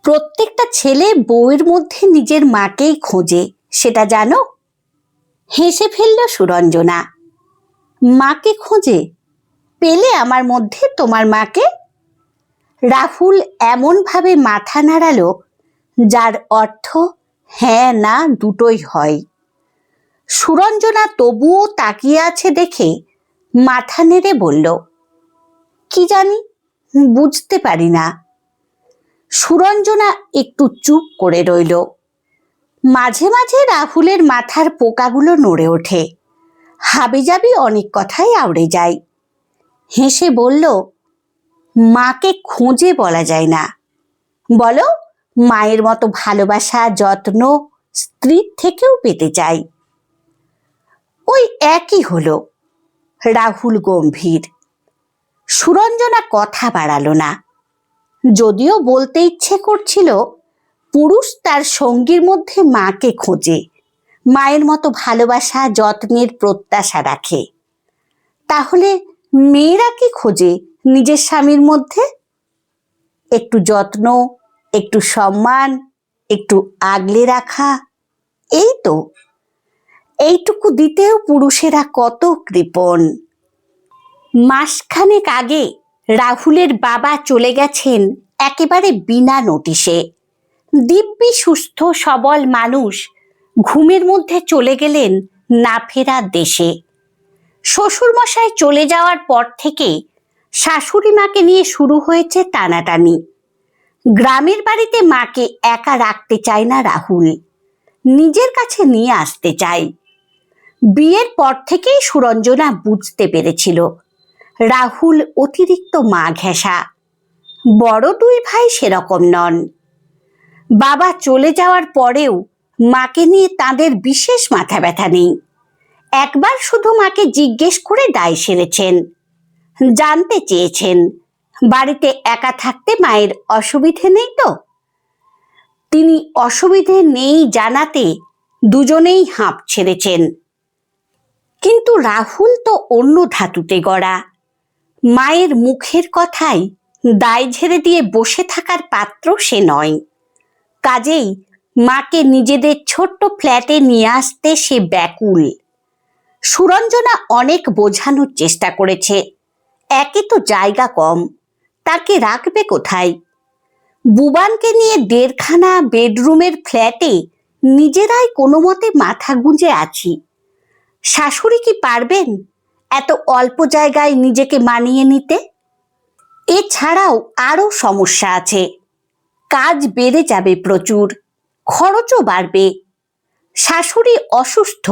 প্রত্যেকটা ছেলে বউয়ের মধ্যে নিজের মাকেই খোঁজে, সেটা জানো? হেসে ফেলল সুরঞ্জনা। মাকে খোঁজে? পেলে আমার মধ্যে তোমার মাকে? রাহুল এমনভাবে মাথা নাড়ালো যার অর্থ হ্যাঁ না দুটোই হয়। সুরঞ্জনা তবুও তাকিয়ে আছে দেখে মাথা নেড়ে বলল, কি জানি, বুঝতে পারি না। সুরঞ্জনা একটু চুপ করে রইল। মাঝে মাঝে রাহুলের মাথার পোকাগুলো নড়ে ওঠে, হাবিজাবি অনেক কথাই আউড়ে যায়। হেসে বলল, মাকে খোঁজে বলা যায় না, বলো মায়ের মতো ভালোবাসা যত্ন স্ত্রীর থেকেও পেতে চাই। ওই একই হলো। রাহুল গম্ভীর। সুরঞ্জনা কথা বাড়ালো না। যদিও বলতে ইচ্ছে করছিল, পুরুষ তার সঙ্গীর মধ্যে মাকে খোঁজে, মায়ের মতো ভালোবাসা যত্নের প্রত্যাশা রাখে। তাহলে মেয়েরা কি খোঁজে নিজের স্বামীর মধ্যে? একটু যত্ন, একটু সম্মান, একটু আগলে রাখা, এই তো। এইটুকু দিতেও পুরুষেরা কত কৃপণ। মাসখানেক আগে রাহুলের বাবা চলে গেছেন একেবারে বিনা নোটিশে। দিব্যি সুস্থ সবল মানুষ ঘুমের মধ্যে চলে গেলেন না ফেরার দেশে। শ্বশুরমশাই চলে যাওয়ার পর থেকে শাশুড়ি মাকে নিয়ে শুরু হয়েছে টানাটানি। গ্রামের বাড়িতে মাকে একা রাখতে চায় না রাহুল, নিজের কাছে নিয়ে আসতে চায়। বিয়ের পর থেকেই সুরঞ্জনা বুঝতে পেরেছিল রাহুল অতিরিক্ত মা ঘেঁষা। বড় দুই ভাই সেরকম নন। বাবা চলে যাওয়ার পরেও মাকে নিয়ে তাদের বিশেষ মাথা ব্যথা নেই। একবার শুধু মাকে জিজ্ঞেস করে দায় সেরেছেন, জানতে চেয়েছেন বাড়িতে একা থাকতে মায়ের অসুবিধে নেই তো। তিনি অসুবিধে নেই জানাতে দুজনেই হাঁপ ছেড়েছেন। কিন্তু রাহুল তো অন্য ধাতুতে গড়া। মায়ের মুখের কথাই দায় ঝেড়ে দিয়ে বসে থাকার পাত্র সে নয়। কাজেই মাকে নিজেদের ছোট্ট ফ্ল্যাটে নিয়ে আসতে সে ব্যাকুল। সুরঞ্জনা অনেক বোঝানোর চেষ্টা করেছে, একে তো জায়গা কম, তাকে রাখবে কোথায়? বুবানকে নিয়ে 1.5খানা বেডরুমের ফ্ল্যাটে নিজেরাই কোনো মতে মাথা গুঁজে আছি। শাশুড়ি কি পারবেন এত অল্প জায়গায় নিজেকে মানিয়ে নিতে? এছাড়াও আরও সমস্যা আছে। কাজ বেড়ে যাবে প্রচুর, খরচও বাড়বে। শাশুড়ি অসুস্থ,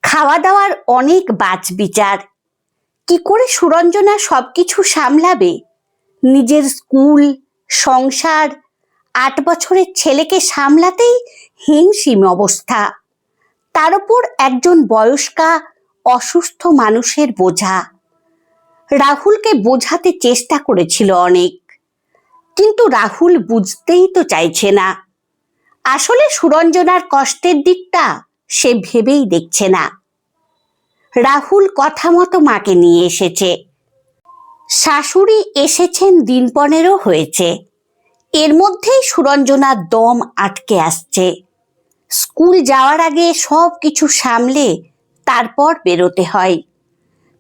খাওয়া দাওয়ার অনেক বাছবিচার। কি করে সুরঞ্জনা সবকিছু সামলাবে? নিজের স্কুল, সংসার, 8 বছরের ছেলেকে সামলাতেই হিমশিম অবস্থা। তার উপর একজন বয়স্কা অসুস্থ মানুষের বোঝা। রাহুলকে বোঝাতে চেষ্টা করেছিল অনেক, কিন্তু রাহুল বুঝতেই তো চাইছে না। আসলে সুরঞ্জনার কষ্টের দিকটা সে ভেবেই দেখছে না। রাহুল কথা মতো মাকে নিয়ে এসেছে। শাশুড়ি এসেছেন 15 হয়েছে। এর মধ্যেই সুরঞ্জনার দম আটকে আসছে। স্কুল যাওয়ার আগে সব কিছু সামলে তারপর বেরোতে হয়।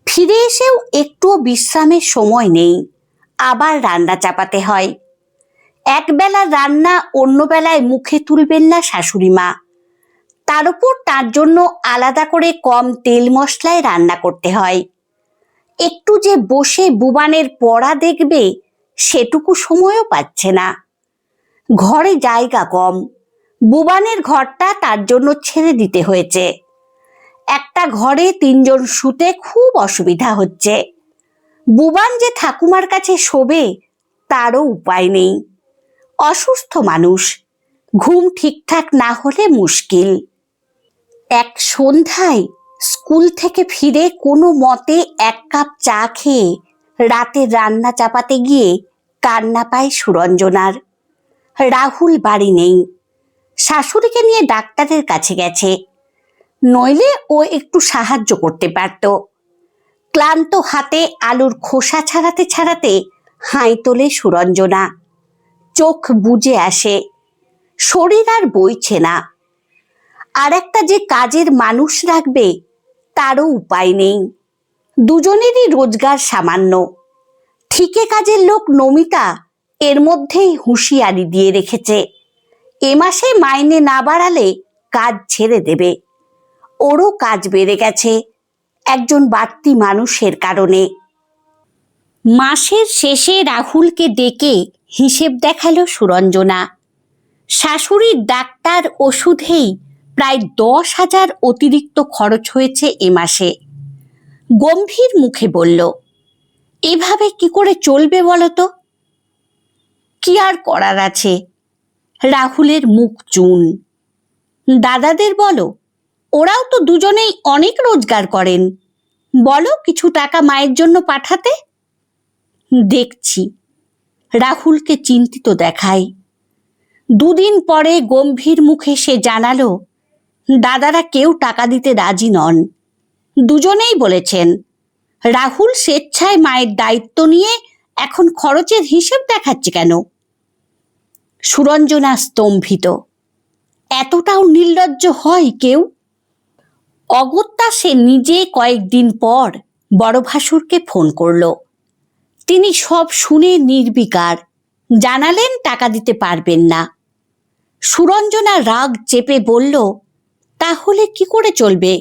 ফিরে এসেও একটুও বিশ্রামের সময় নেই, আবার রান্না চাপাতে হয়। একবেলা রান্না অন্য বেলায় মুখে তুলবেন না শাশুড়ি মা। তার উপর তার জন্য আলাদা করে কম তেল মশলায় রান্না করতে হয়। একটু যে বসে বুবানের পড়া দেখবে সেটুকু সময়ও পাচ্ছে না। ঘরে জায়গা কম, বুবানের ঘরটা তার জন্য ছেড়ে দিতে হয়েছে। একটা ঘরে 3 জন শুতে খুব অসুবিধা হচ্ছে। বুবান যে ঠাকুমার কাছে শোবে তারও উপায় নেই। অসুস্থ মানুষ, ঘুম ঠিকঠাক না হলে মুশকিল। এক সন্ধ্যায় স্কুল থেকে ফিরে কোনো মতে 1 কাপ চা খেয়ে রাতে রান্না চাপাতে গিয়ে কান্না পায় সুরঞ্জনার। রাহুল বাড়ি নেই, শাশুড়িকে নিয়ে ডাক্তারের কাছে গেছে। নইলে ও একটু সাহায্য করতে পারত। ক্লান্ত হাতে আলুর খোসা ছাড়াতে ছাড়াতে হাই তোলে সুরঞ্জনা। চোখ বুজে আসে, শরীর আর বইছে না। আর একটা যে কাজের মানুষ রাখবে তারও উপায় নেই। দুজনেরই রোজগার সামান্য। ঠিকে কাজের লোক নমিতা এর মধ্যেই হুঁশিয়ারি দিয়ে রেখেছে, এ মাসে মাইনে না বাড়ালে কাজ ছেড়ে দেবে। ওরও কাজ বেড়ে গেছে একজন বাড়তি মানুষের কারণে। মাসের শেষে রাহুলকে ডেকে হিসেব দেখালো সুরঞ্জনা। শাশুড়ির ডাক্তার ওষুধেই প্রায় 10,000 অতিরিক্ত খরচ হয়েছে এ মাসে। গম্ভীর মুখে বলল, এভাবে কি করে চলবে বলো তো? কি আর করার আছে? রাহুলের মুখ চুন। দাদাদের বলো, ওরাও তো দুজনেই অনেক রোজগার করেন, বলো কিছু টাকা মায়ের জন্য পাঠাতে। দেখছি। রাহুলকে চিন্তিত দেখায়। দুদিন পরে গম্ভীর মুখে সে জানালো, দাদারা কেউ টাকা দিতে রাজি নন। দুজনেই বলেছেন, রাহুল স্বেচ্ছায় মায়ের দায়িত্ব নিয়ে এখন খরচের হিসেব দেখাচ্ছে কেন? সুরঞ্জনা স্তম্ভিত। এতটাও নির্লজ্জ হয় কেউ? অগত্যা সে নিজে কয়েকদিন পর বড় ভাসুরকে ফোন করল। তিনি সব শুনে নির্বিকার, জানালেন টাকা দিতে পারবেন না। সুরঞ্জনা রাগ চেপে বলল, তাহলে কি করে চলবে?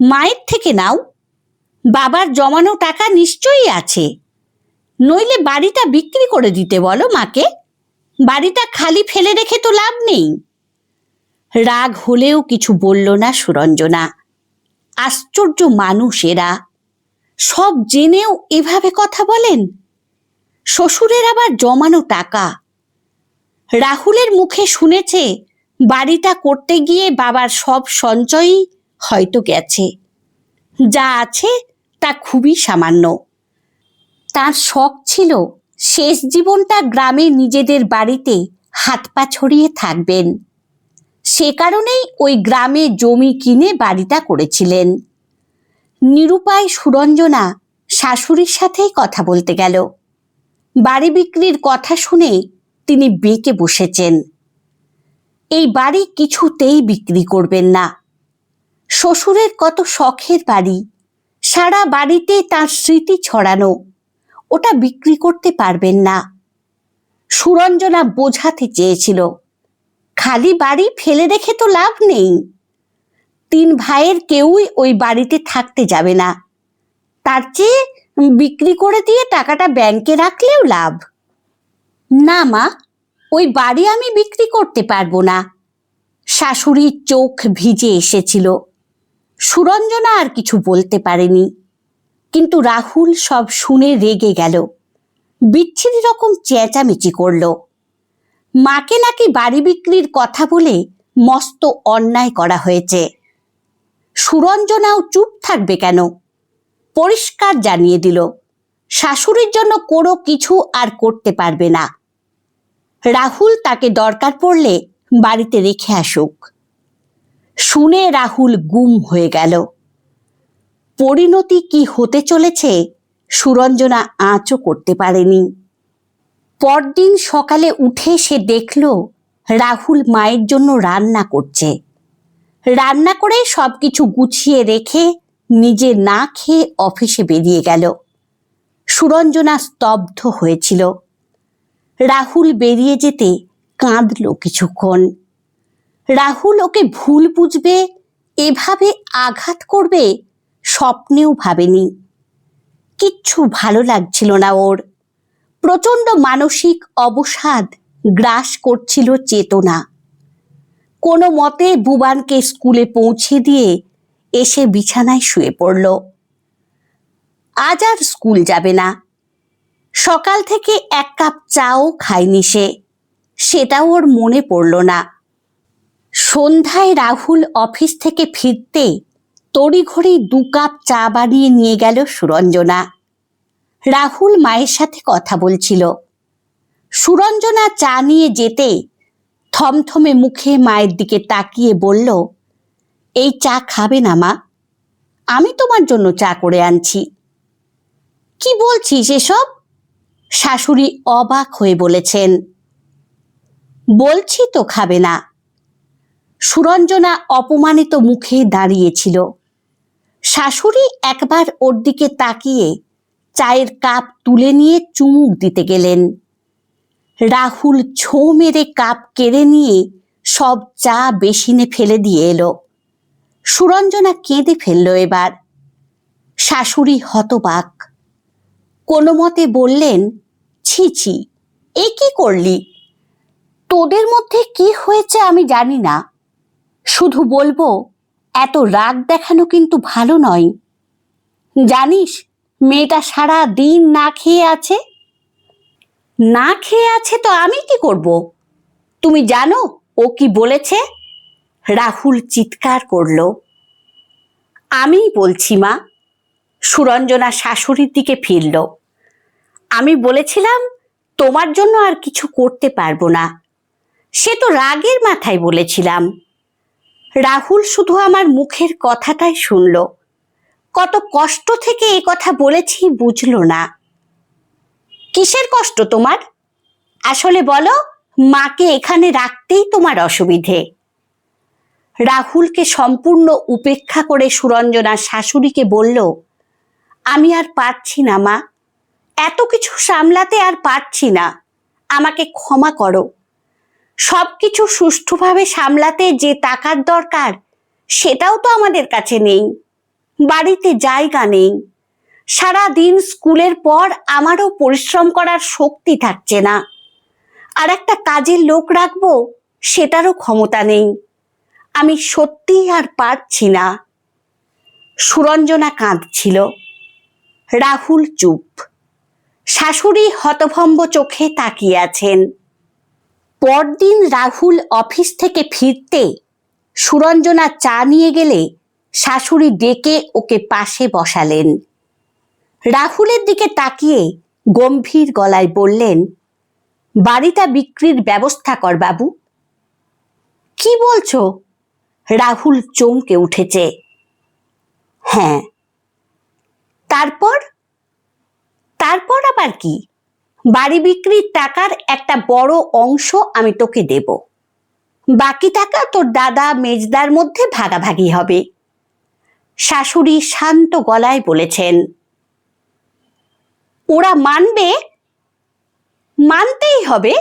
মায়ের থেকে নাও, বাবার জমানো টাকা নিশ্চয়ই আছে। নইলে বাড়িটা বিক্রি করে দিতে বলো মাকে, বাড়িটা খালি ফেলে রেখে তো লাভ নেই। রাগ হলেও কিছু বলল না সুরঞ্জনা। আশ্চর্য মানুষ এরা, সব জেনেও এভাবে কথা বলেন। শ্বশুরের আবার জমানো টাকা। রাহুলের মুখে শুনেছে বাড়িটা করতে গিয়ে বাবার সব সঞ্চয়ই হয়তো গেছে। যা আছে তা খুবই সামান্য। তার শখ ছিল শেষ জীবনটা গ্রামে নিজেদের বাড়িতে হাত পা ছড়িয়ে থাকবেন। সে কারণেই ওই গ্রামে জমি কিনে বাড়িটা করেছিলেন। নিরুপায় সুরঞ্জনা শাশুড়ির সাথেই কথা বলতে গেল। বাড়ি বিক্রির কথা শুনে তিনি বেঁকে বসেছেন। এই বাড়ি কিছুতেই বিক্রি করবেন না। শ্বশুরের কত শখের বাড়ি, সারা বাড়িতে তার স্মৃতি ছড়ানো, ওটা বিক্রি করতে পারবেন না। সুরঞ্জনা বোঝাতে চেয়েছিল, খালি বাড়ি ফেলে রেখে তো লাভ নেই। 3 ভাইয়ের কেউই ওই বাড়িতে থাকতে যাবে না, তার চেয়ে বিক্রি করে দিয়ে টাকাটা ব্যাংকে রাখলেও লাভ। না মা, ওই বাড়ি আমি বিক্রি করতে পারবো না। শাশুড়ির চোখ ভিজে এসেছিল। সুরঞ্জনা আর কিছু বলতে পারেনি, কিন্তু রাহুল সব শুনে রেগে গেল। বিচ্ছিরি রকম চেঁচামেচি করল। মাকে নাকি বাড়ি বিক্রির কথা বলে মস্ত অন্যায় করা হয়েছে। সুরঞ্জনাও চুপ থাকবে কেন? পরিষ্কার জানিয়ে দিল, শাশুড়ির জন্য কোনো কিছু আর করতে পারবে না। রাহুল তাকে দরকার পড়লে বাড়িতে রেখে আসুক। শুনে রাহুল গুম হয়ে গেল। পরিণতি কি হতে চলেছে সুরঞ্জনা আঁচও করতে পারেনি। পরদিন সকালে উঠে সে দেখল রাহুল মায়ের জন্য রান্না করছে। রান্না করে সবকিছু গুছিয়ে রেখে নিজে না খেয়ে অফিসে বেরিয়ে গেল। সুরঞ্জনা স্তব্ধ হয়েছিল। রাহুল বেরিয়ে যেতে কাঁদল কিছুক্ষণ। রাহুল ওকে ভুল বুঝবে, এভাবে আঘাত করবে, স্বপ্নেও ভাবেনি। কিচ্ছু ভালো লাগছিল না ওর। প্রচণ্ড মানসিক অবসাদ গ্রাস করছিল চেতনা। কোনো মতে বুবানকে স্কুলে পৌঁছে দিয়ে এসে বিছানায় শুয়ে পড়ল। আজ আর স্কুল যাবে না। সকাল থেকে 1 কাপ চাও খায়নি সে, সেটাও ওর মনে পড়ল না। সন্ধ্যায় রাহুল অফিস থেকে ফিরতে তড়িঘড়ি 2 কাপ চা বানিয়ে নিয়ে গেল সুরঞ্জনা। রাহুল মায়ের সাথে কথা বলছিল। সুরঞ্জনা চা নিয়ে যেতে থমথমে মুখে মায়ের দিকে তাকিয়ে বলল, এই চা খাবে না মা? আমি তোমার জন্য চা করে আনছি। কি বলছিস এসব? শাশুড়ি অবাক হয়ে বলেছেন, বলছি তো খাবে না। সুরঞ্জনা অপমানিত মুখে দাঁড়িয়েছিল। শাশুড়ি একবার ওর দিকে তাকিয়ে চায়ের কাপ তুলে নিয়ে চুমুক দিতে গেলেন। রাহুল ছোঁ মেরে কাপ কেড়ে নিয়ে সব চা বেসিনে ফেলে দিয়ে এলো। সুরঞ্জনা কেঁদে ফেলল এবার। শাশুড়ি হতবাক। কোনো মতে বললেন, ছি ছি, এ কি করলি? তোদের মধ্যে কি হয়েছে আমি জানি না, শুধু বলবো এত রাগ দেখানো কিন্তু ভালো নয়। জানিস মেয়েটা সারা দিন না খেয়ে আছে। না খেয়ে আছে তো আমি কি করব? তুমি জানো ও কি বলেছে? রাহুল চিৎকার করল। আমিই বলছি মা। সুরঞ্জনা শাশুড়ির দিকে ফিরল। আমি বলেছিলাম তোমার জন্য আর কিছু করতে পারবো না। সে তো রাগের মাথায় বলেছিলাম। রাহুল শুধু আমার মুখের কথাটাই শুনল। কত কষ্ট থেকে এ কথা বলেছি বুঝলো না। কিসের কষ্ট তোমার? আসলে বলো, মাকে এখানে রাখতেই তোমার অসুবিধে। রাহুলকে সম্পূর্ণ উপেক্ষা করে সুরঞ্জনা শাশুড়িকে বলল, আমি আর পারছি না মা, এত কিছু সামলাতে আর পারছি না, আমাকে ক্ষমা করো। সব কিছু সুষ্ঠুভাবে সামলাতে যে টাকার দরকার সেটাও তো আমাদের কাছে নেই, বাড়িতে জায়গা নেই। সারা দিন স্কুলের পর আমারও পরিশ্রম করার শক্তি থাকছে না, আর একটা কাজের লোক রাখবো সেটারও ক্ষমতা নেই। আমি সত্যিই আর পারছি না। সুরঞ্জনা কাঁদছিল। রাহুল চুপ। শাশুড়ি হতভম্ব চোখে তাকিয়ে আছেন। পরদিন রাহুল অফিস থেকে ফিরতে সুরঞ্জনা চা নিয়ে গেলে শাশুড়ি ডেকে ওকে পাশে বসালেন। রাহুলের দিকে তাকিয়ে গম্ভীর গলায় বললেন, বাড়িটা বিক্রির ব্যবস্থা কর বাবু। কি বলছো? রাহুল চমকে উঠেছে। হ্যাঁ। তারপর? তারপর আবার কি? বাড়ি বিক্রির টাকার একটা বড় অংশ আমি তোকে দেব, বাকি টাকা তোর দাদা মেজদার মধ্যে ভাগাভাগি হবে। শাশুড়ি শান্ত গলায় বলেছেন। ওরা মানবে? মানতেই হবে।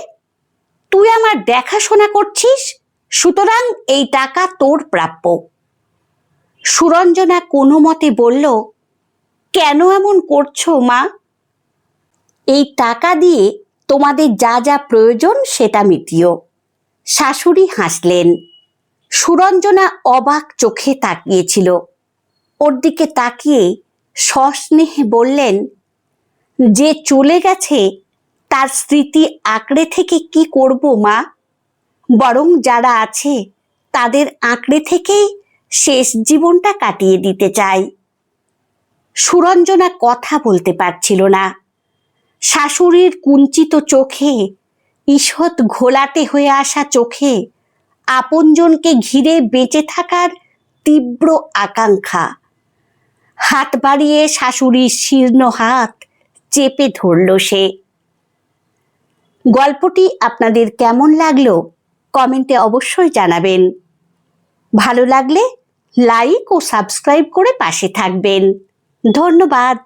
তুই আমার দেখাশোনা করছিস, সুতরাং এই টাকা তোর প্রাপ্য। সুরঞ্জনা কোনো মতে বলল, কেন এমন করছো মা? এই টাকা দিয়ে তোমাদের যা যা প্রয়োজন সেটা মিটিও। শাশুড়ি হাসলেন। সুরঞ্জনা অবাক চোখে তাকিয়েছিল। ওর দিকে তাকিয়ে সস্নেহে বললেন, যে চলে গেছে তার স্মৃতি আঁকড়ে থেকে কি করব মা? বরং যারা আছে তাদের আঁকড়ে থেকেই শেষ জীবনটা কাটিয়ে দিতে চাই। সুরঞ্জনা কথা বলতে পারছিল না। শাশুড়ির কুঞ্চিত চোখে, ঈষৎ ঘোলাটে হয়ে আসা চোখে আপনজনকে ঘিরে বেঁচে থাকার তীব্র আকাঙ্ক্ষা। হাত বাড়িয়ে শাশুড়ির শীর্ণ হাত চেপে ধরল সে। গল্পটি আপনাদের কেমন লাগলো কমেন্টে অবশ্যই জানাবেন। ভালো লাগলে লাইক ও সাবস্ক্রাইব করে পাশে থাকবেন। ধন্যবাদ।